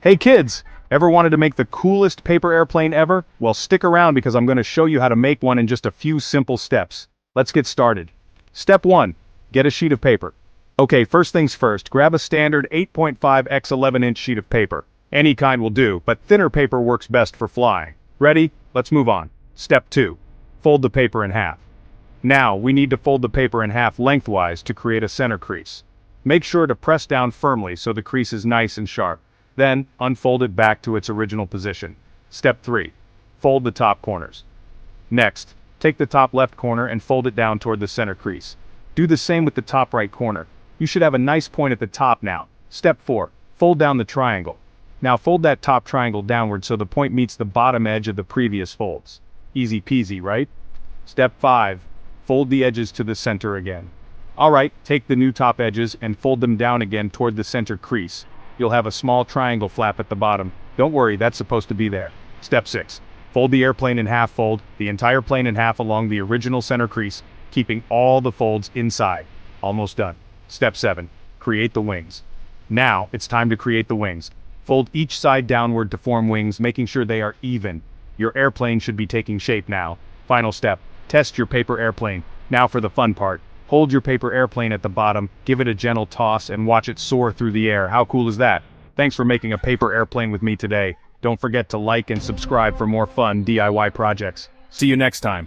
Hey kids, ever wanted to make the coolest paper airplane ever? Well, stick around because I'm going to show you how to make one in just a few simple steps. Let's get started. Step 1. Get a sheet of paper. Okay, first things first, grab a standard 8.5 x 11 inch sheet of paper. Any kind will do, but thinner paper works best for flying. Ready? Let's move on. Step 2. Fold the paper in half. Now, we need to fold the paper in half lengthwise to create a center crease. Make sure to press down firmly so the crease is nice and sharp. Then, unfold it back to its original position. Step 3. Fold the top corners. Next, take the top left corner and fold it down toward the center crease. Do the same with the top right corner. You should have a nice point at the top now. Step 4. Fold down the triangle. Now fold that top triangle downward so the point meets the bottom edge of the previous folds. Easy peasy, right? Step 5. Fold the edges to the center again. Alright, take the new top edges and fold them down again toward the center crease. You'll have a small triangle flap at the bottom. Don't worry, that's supposed to be there. Step 6. Fold the airplane in half. Fold the entire plane in half along the original center crease, keeping all the folds inside. Almost done. Step 7. Create the wings. Now, it's time to create the wings. Fold each side downward to form wings, making sure they are even. Your airplane should be taking shape now. Final step. Test your paper airplane. Now for the fun part. Hold your paper airplane at the bottom, give it a gentle toss, and watch it soar through the air. How cool is that? Thanks for making a paper airplane with me today. Don't forget to like and subscribe for more fun DIY projects. See you next time.